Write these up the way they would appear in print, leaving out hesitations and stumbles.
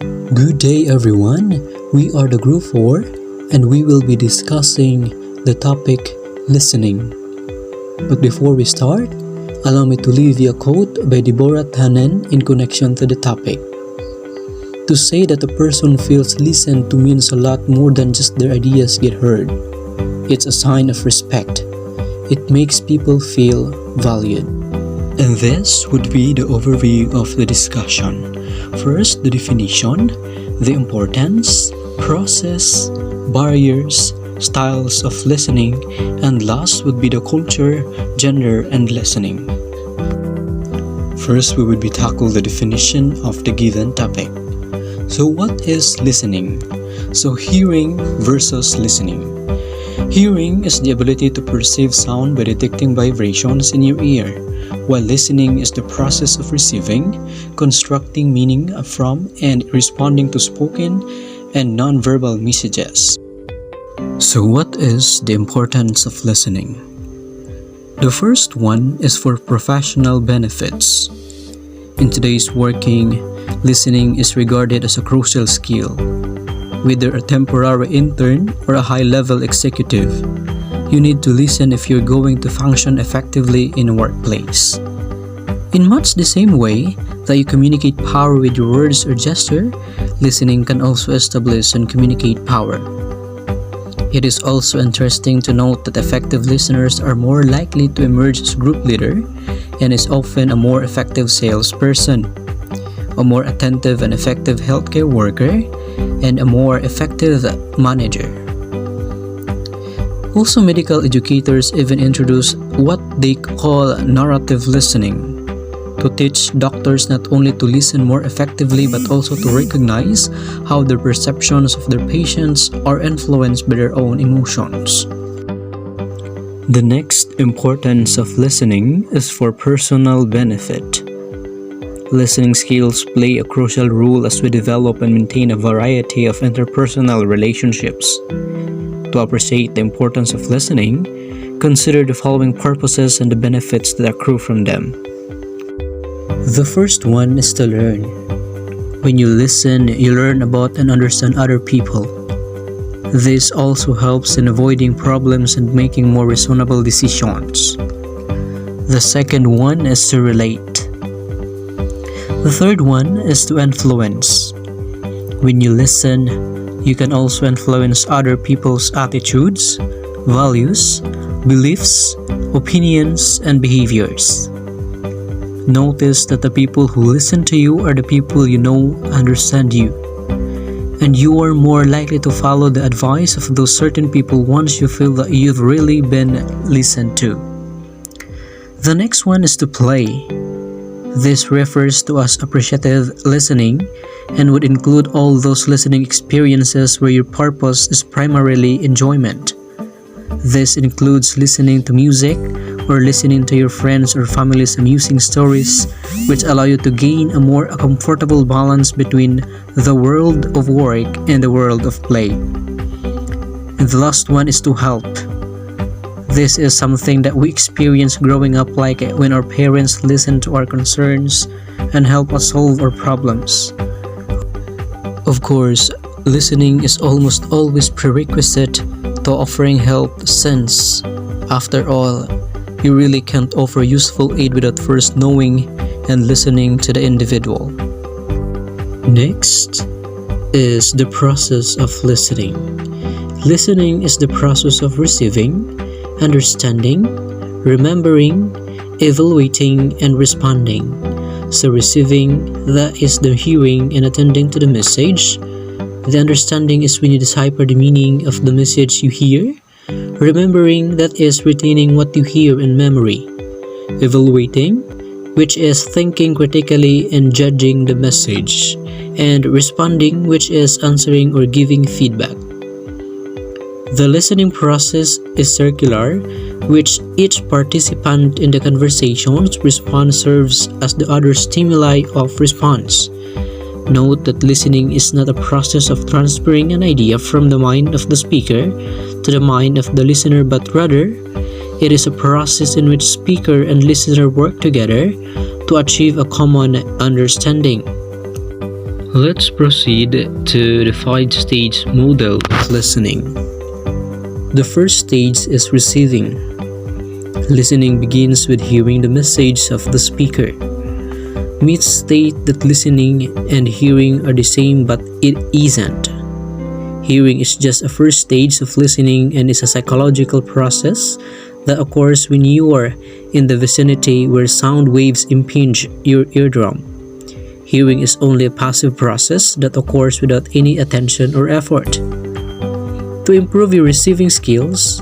Good day, everyone. We are the Group 4 and we will be discussing the topic listening. But before we start, allow me to leave you a quote by Deborah Tannen in connection to the topic. To say that a person feels listened to means a lot more than just their ideas get heard. It's a sign of respect. It makes people feel valued. And this would be the overview of the discussion. First, the definition, the importance, process, barriers, styles of listening, and last would be the culture, gender, and listening. First, we would be tackle the definition of the given topic. So what is listening? So hearing versus listening. Hearing is the ability to perceive sound by detecting vibrations in your ear, while listening is the process of receiving, constructing meaning from, and responding to spoken and non-verbal messages. So what is the importance of listening? The first one is for professional benefits. In today's working, listening is regarded as a crucial skill. Whether a temporary intern or a high-level executive, you need to listen if you're going to function effectively in a workplace. In much the same way that you communicate power with your words or gesture, listening can also establish and communicate power. It is also interesting to note that effective listeners are more likely to emerge as group leader and is often a more effective salesperson, a more attentive and effective healthcare worker, and a more effective manager. Also, medical educators even introduce what they call narrative listening to teach doctors not only to listen more effectively but also to recognize how their perceptions of their patients are influenced by their own emotions. The next importance of listening is for personal benefit. Listening skills play a crucial role as we develop and maintain a variety of interpersonal relationships. To appreciate the importance of listening, consider the following purposes and the benefits that accrue from them. The first one is to learn. When you listen, you learn about and understand other people. This also helps in avoiding problems and making more reasonable decisions. The second one is to relate. The third one is to influence. When you listen, you can also influence other people's attitudes, values, beliefs, opinions, and behaviors. Notice that the people who listen to you are the people you know understand you, and you are more likely to follow the advice of those certain people once you feel that you've really been listened to. The next one is to play. This refers to as appreciative listening and would include all those listening experiences where your purpose is primarily enjoyment. This includes listening to music or listening to your friends or family's amusing stories, which allow you to gain a more comfortable balance between the world of work and the world of play. And the last one is to help. This is something that we experience growing up, like when our parents listen to our concerns and help us solve our problems. Of course, listening is almost always prerequisite to offering help since, after all, you really can't offer useful aid without first knowing and listening to the individual. Next is the process of listening. Listening is the process of receiving, understanding, remembering, evaluating, and responding. So receiving, that is the hearing and attending to the message. The understanding is when you decipher the meaning of the message you hear. Remembering, that is retaining what you hear in memory. Evaluating, which is thinking critically and judging the message. And responding, which is answering or giving feedback. The listening process is circular, which each participant in the conversation's response serves as the other stimuli of response. Note that listening is not a process of transferring an idea from the mind of the speaker to the mind of the listener, but rather, it is a process in which speaker and listener work together to achieve a common understanding. Let's proceed to the 5-stage model of listening. The first stage is receiving. Listening begins with hearing the message of the speaker. Myths state that listening and hearing are the same, but it isn't. Hearing is just a first stage of listening and is a psychological process that occurs when you are in the vicinity where sound waves impinge your eardrum. Hearing is only a passive process that occurs without any attention or effort. To improve your receiving skills,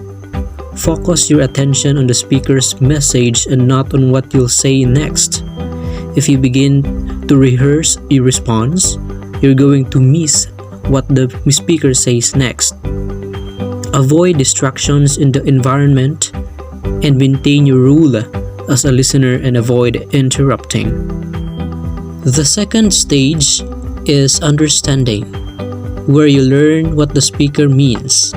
focus your attention on the speaker's message and not on what you'll say next. If you begin to rehearse your response, you're going to miss what the speaker says next. Avoid distractions in the environment and maintain your role as a listener and avoid interrupting. The second stage is understanding, where you learn what the speaker means.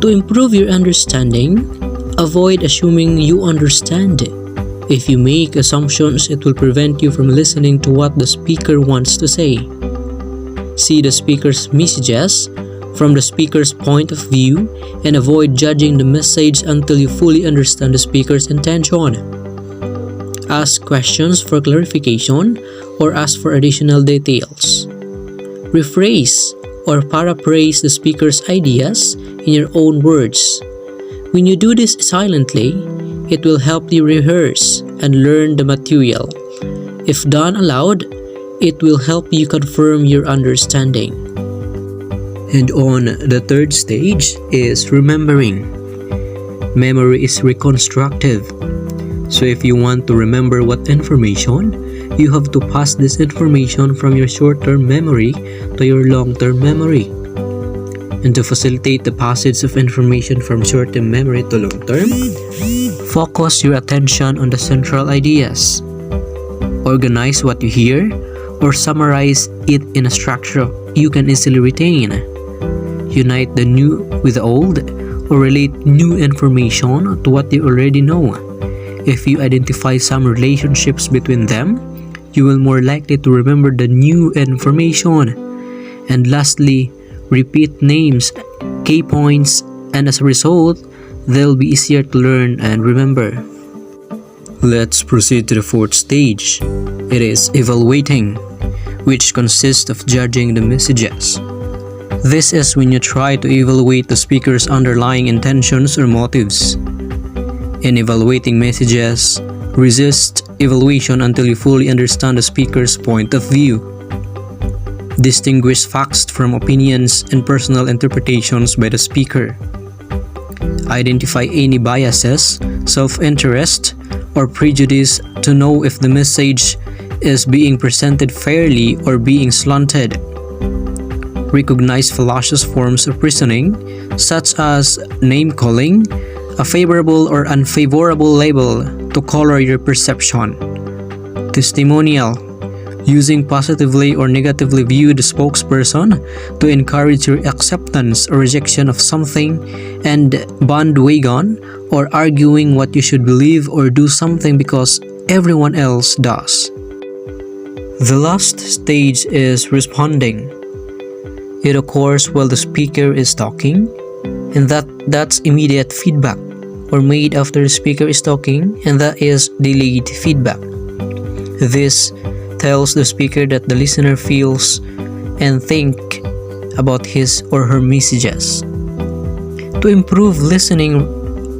To improve your understanding, avoid assuming you understand it. If you make assumptions, it will prevent you from listening to what the speaker wants to say. See the speaker's messages from the speaker's point of view and avoid judging the message until you fully understand the speaker's intention. Ask questions for clarification or ask for additional details. Rephrase or paraphrase the speaker's ideas in your own words. When you do this silently, it will help you rehearse and learn the material. If done aloud, it will help you confirm your understanding. And on the third stage is remembering. Memory is reconstructive. So if you want to remember what information, you have to pass this information from your short-term memory to your long-term memory. And to facilitate the passage of information from short-term memory to long-term, focus your attention on the central ideas. Organize what you hear or summarize it in a structure you can easily retain. Unite the new with the old or relate new information to what you already know. If you identify some relationships between them, you will more likely to remember the new information. And lastly, repeat names, key points, and as a result, they'll be easier to learn and remember. Let's proceed to the fourth stage. It is evaluating, which consists of judging the messages. This is when you try to evaluate the speaker's underlying intentions or motives. In evaluating messages, resist evaluation until you fully understand the speaker's point of view. Distinguish facts from opinions and personal interpretations by the speaker. Identify any biases, self-interest, or prejudice to know if the message is being presented fairly or being slanted. Recognize fallacious forms of reasoning, such as name-calling, a favorable or unfavorable label to color your perception. Testimonial, using positively or negatively viewed spokesperson to encourage your acceptance or rejection of something, and bandwagon, or arguing what you should believe or do something because everyone else does. The last stage is responding. It occurs while the speaker is talking, and that's immediate feedback, or made after the speaker is talking, and that is delayed feedback. This tells the speaker that the listener feels and think about his or her messages. To improve listening,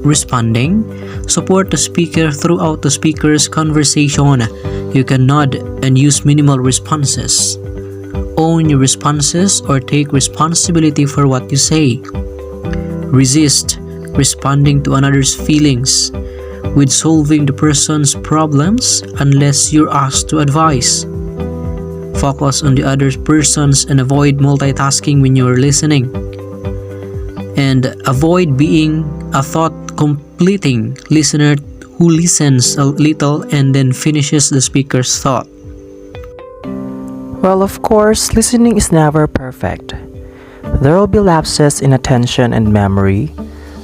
responding, support the speaker throughout the speaker's conversation. You can nod and use minimal responses. Own your responses or take responsibility for what you say. Resist responding to another's feelings with solving the person's problems unless you're asked to advise. Focus on the other person's and avoid multitasking when you're listening. And avoid being a thought-completing listener who listens a little and then finishes the speaker's thought. Well, of course, listening is never perfect. There will be lapses in attention and memory.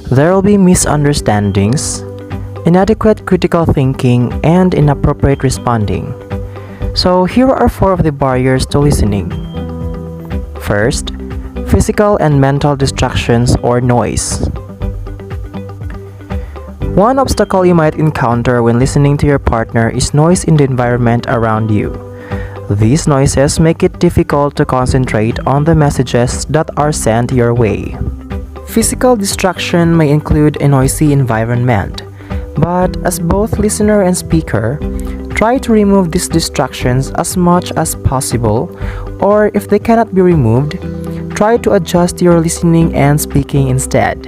There will be misunderstandings, inadequate critical thinking, and inappropriate responding. So here are 4 of the barriers to listening. First, physical and mental distractions or noise. One obstacle you might encounter when listening to your partner is noise in the environment around you. These noises make it difficult to concentrate on the messages that are sent your way. Physical distraction may include a noisy environment, but as both listener and speaker, try to remove these distractions as much as possible, or if they cannot be removed, try to adjust your listening and speaking instead.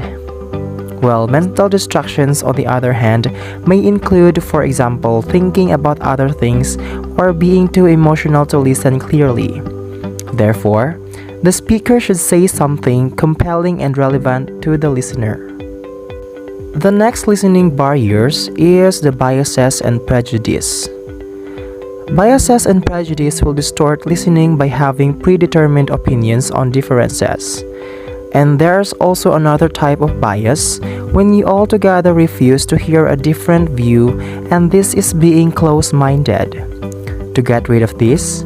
Well, mental distractions, on the other hand, may include, for example, thinking about other things or being too emotional to listen clearly. Therefore, the speaker should say something compelling and relevant to the listener. The next listening barriers is the biases and prejudice. Biases and prejudice will distort listening by having predetermined opinions on differences. And there's also another type of bias when you altogether refuse to hear a different view, and this is being close-minded. To get rid of this,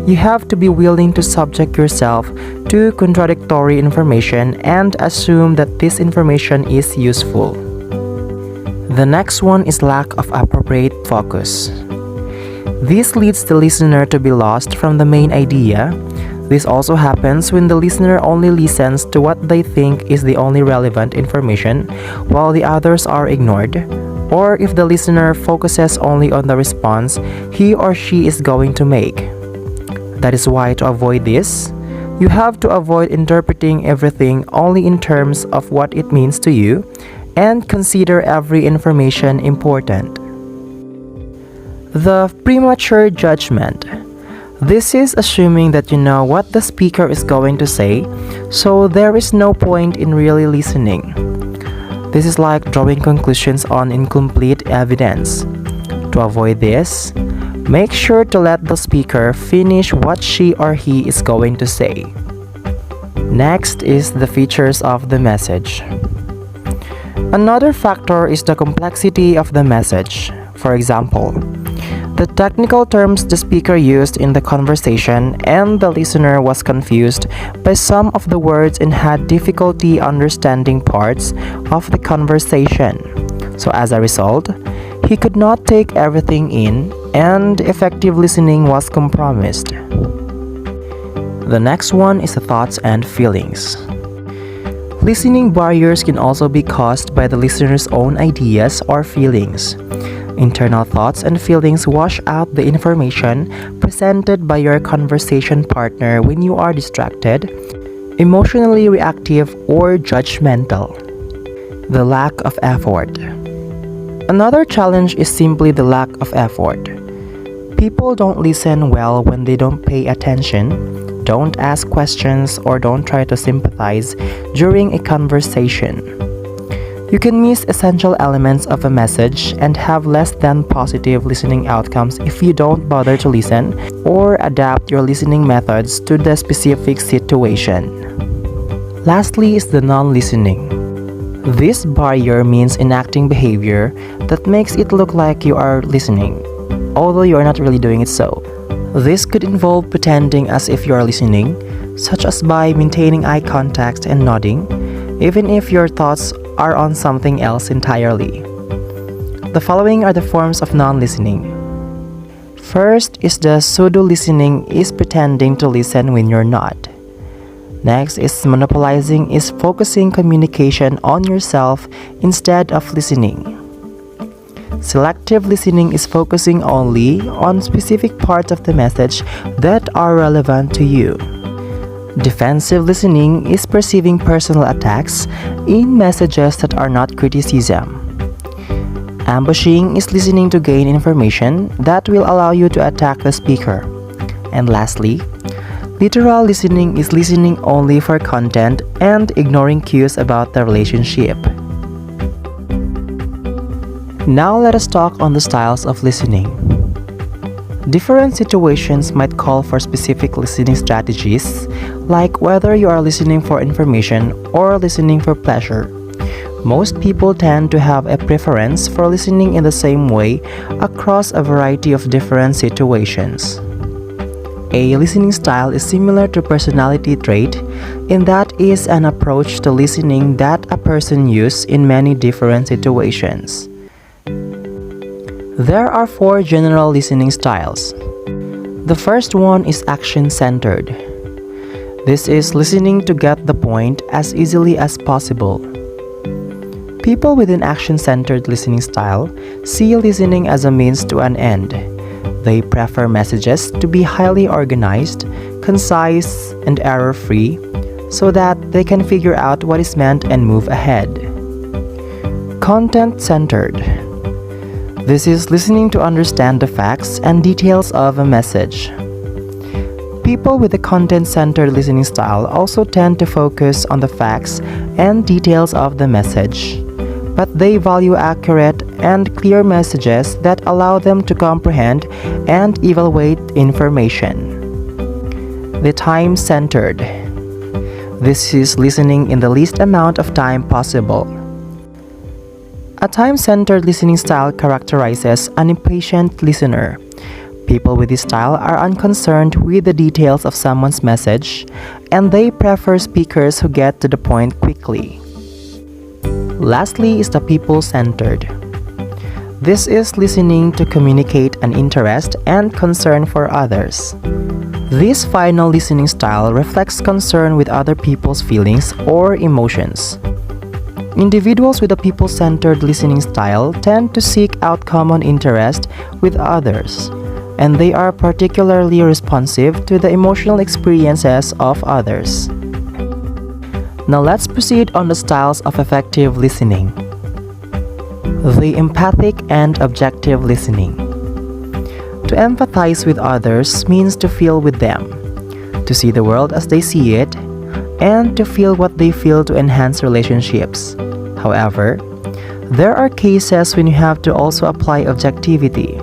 you have to be willing to subject yourself to contradictory information and assume that this information is useful. The next one is lack of appropriate focus. This leads the listener to be lost from the main idea. This also happens when the listener only listens to what they think is the only relevant information, while the others are ignored, or if the listener focuses only on the response he or she is going to make. That is why, to avoid this, you have to avoid interpreting everything only in terms of what it means to you, and consider every information important. The premature judgment. This is assuming that you know what the speaker is going to say, so there is no point in really listening. This is like drawing conclusions on incomplete evidence. To avoid this, make sure to let the speaker finish what she or he is going to say. Next is the features of the message. Another factor is the complexity of the message. For example, the technical terms the speaker used in the conversation and the listener was confused by some of the words and had difficulty understanding parts of the conversation. So as a result, he could not take everything in and effective listening was compromised. The next one is the thoughts and feelings. Listening barriers can also be caused by the listener's own ideas or feelings. Internal thoughts and feelings wash out the information presented by your conversation partner when you are distracted, emotionally reactive, or judgmental. The lack of effort. Another challenge is simply the lack of effort. People don't listen well when they don't pay attention, don't ask questions, or don't try to sympathize during a conversation. You can miss essential elements of a message and have less than positive listening outcomes if you don't bother to listen or adapt your listening methods to the specific situation. Lastly is the non-listening. This barrier means enacting behavior that makes it look like you are listening, although you are not really doing it so. This could involve pretending as if you are listening, such as by maintaining eye contact and nodding, even if your thoughts are on something else entirely. The following are the forms of non-listening. First is the pseudo-listening, is pretending to listen when you're not. Next is monopolizing, is focusing communication on yourself instead of listening. Selective listening is focusing only on specific parts of the message that are relevant to you. Defensive listening is perceiving personal attacks in messages that are not criticism. Ambushing is listening to gain information that will allow you to attack the speaker. And lastly, literal listening is listening only for content and ignoring cues about the relationship. Now let us talk on the styles of listening. Different situations might call for specific listening strategies, like whether you are listening for information or listening for pleasure. Most people tend to have a preference for listening in the same way across a variety of different situations. A listening style is similar to personality trait in that it is an approach to listening that a person uses in many different situations. There are 4 general listening styles. The first one is action-centered. This is listening to get the point as easily as possible. People with an action-centered listening style see listening as a means to an end. They prefer messages to be highly organized, concise, and error-free so that they can figure out what is meant and move ahead. Content-centered. This is listening to understand the facts and details of a message. People with a content-centered listening style also tend to focus on the facts and details of the message, but they value accurate and clear messages that allow them to comprehend and evaluate information. The time-centered. This is listening in the least amount of time possible. A time-centered listening style characterizes an impatient listener. People with this style are unconcerned with the details of someone's message, and they prefer speakers who get to the point quickly. Lastly is the people-centered. This is listening to communicate an interest and concern for others. This final listening style reflects concern with other people's feelings or emotions. Individuals with a people-centered listening style tend to seek out common interest with others, and they are particularly responsive to the emotional experiences of others. Now let's proceed on the styles of effective listening. The empathic and objective listening. To empathize with others means to feel with them, to see the world as they see it, and to feel what they feel to enhance relationships. However, there are cases when you have to also apply objectivity.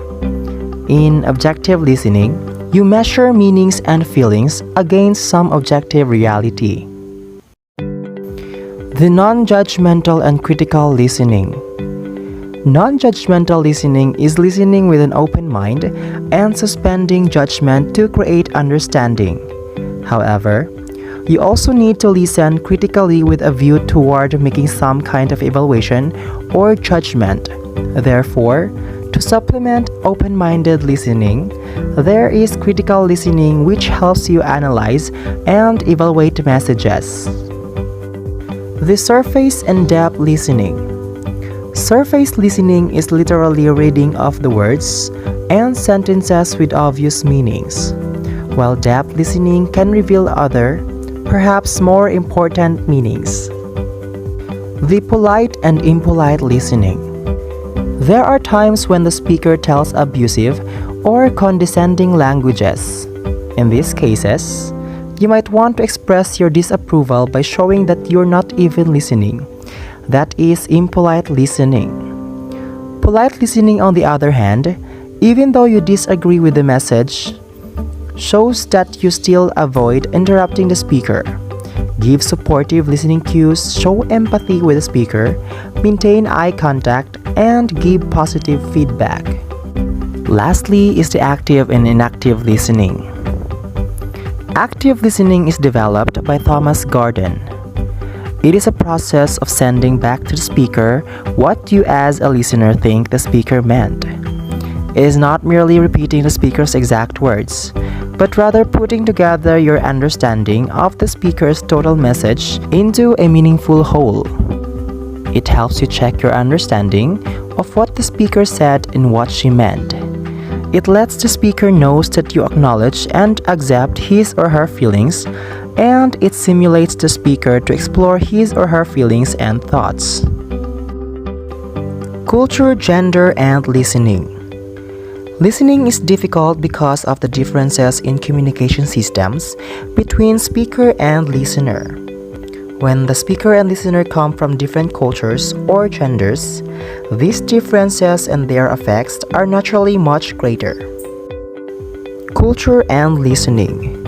In objective listening, you measure meanings and feelings against some objective reality. The non-judgmental and critical listening. Non-judgmental listening is listening with an open mind and suspending judgment to create understanding. However, you also need to listen critically with a view toward making some kind of evaluation or judgment. Therefore, to supplement open-minded listening, there is critical listening, which helps you analyze and evaluate messages. The surface and depth listening. Surface listening is literally reading of the words and sentences with obvious meanings, while depth listening can reveal other, perhaps more important meanings. The polite and impolite listening. There are times when the speaker tells abusive or condescending languages. In these cases, you might want to express your disapproval by showing that you're not even listening. That is impolite listening. Polite listening, on the other hand, even though you disagree with the message, shows that you still avoid interrupting the speaker. Give supportive listening cues, show empathy with the speaker, maintain eye contact, and give positive feedback. Lastly is the active and inactive listening. Active listening is developed by Thomas Gordon. It is a process of sending back to the speaker what you as a listener think the speaker meant. It is not merely repeating the speaker's exact words, but rather putting together your understanding of the speaker's total message into a meaningful whole. It helps you check your understanding of what the speaker said and what she meant. It lets the speaker know that you acknowledge and accept his or her feelings, and it stimulates the speaker to explore his or her feelings and thoughts. Culture, gender, and listening. Listening is difficult because of the differences in communication systems between speaker and listener. When the speaker and listener come from different cultures or genders, these differences and their effects are naturally much greater. Culture and listening.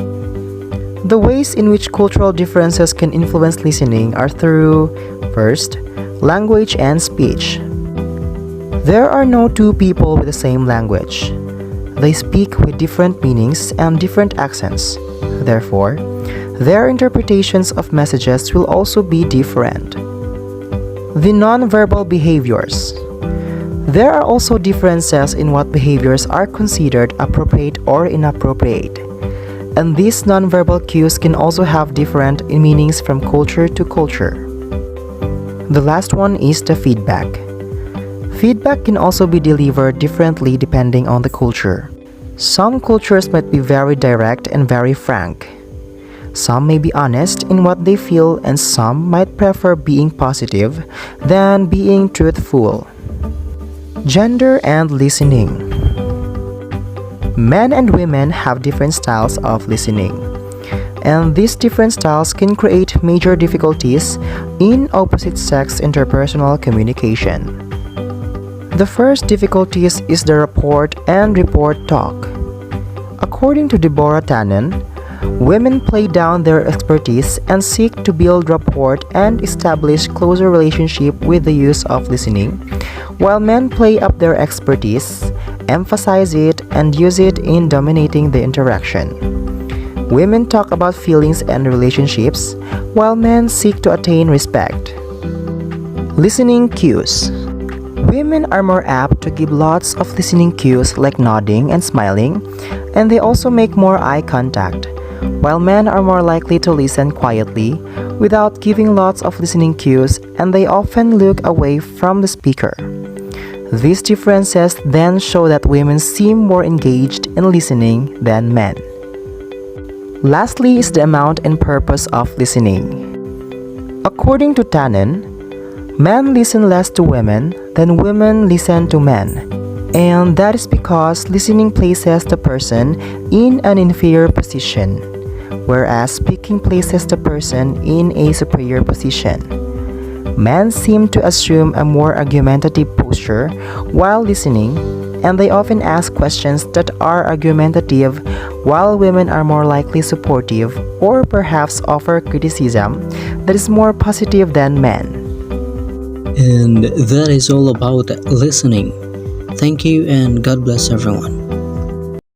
The ways in which cultural differences can influence listening are through, first, Language and speech. There are no two people with the same language. They speak with different meanings and different accents. Therefore, their interpretations of messages will also be different. The nonverbal behaviors. There are also differences in what behaviors are considered appropriate or inappropriate. And these nonverbal cues can also have different meanings from culture to culture. The last one is the feedback. Feedback can also be delivered differently depending on the culture. Some cultures might be very direct and very frank. Some may be honest in what they feel, and some might prefer being positive than being truthful. Gender and listening. Men and women have different styles of listening, and these different styles can create major difficulties in opposite-sex interpersonal communication. The first difficulties is the rapport and report talk. According to Deborah Tannen, women play down their expertise and seek to build rapport and establish closer relationship with the use of listening, while men play up their expertise, emphasize it, and use it in dominating the interaction. Women talk about feelings and relationships, while men seek to attain respect. Listening cues. Women are more apt to give lots of listening cues like nodding and smiling, and they also make more eye contact, while men are more likely to listen quietly without giving lots of listening cues, and they often look away from the speaker. These differences then show that women seem more engaged in listening than men. Lastly is the amount and purpose of listening. According to Tannen, men listen less to women than women listen to men, and that is because listening places the person in an inferior position, whereas speaking places the person in a superior position. Men seem to assume a more argumentative posture while listening, and they often ask questions that are argumentative, while women are more likely supportive or perhaps offer criticism that is more positive than men. And that is all about listening. Thank you and God bless everyone.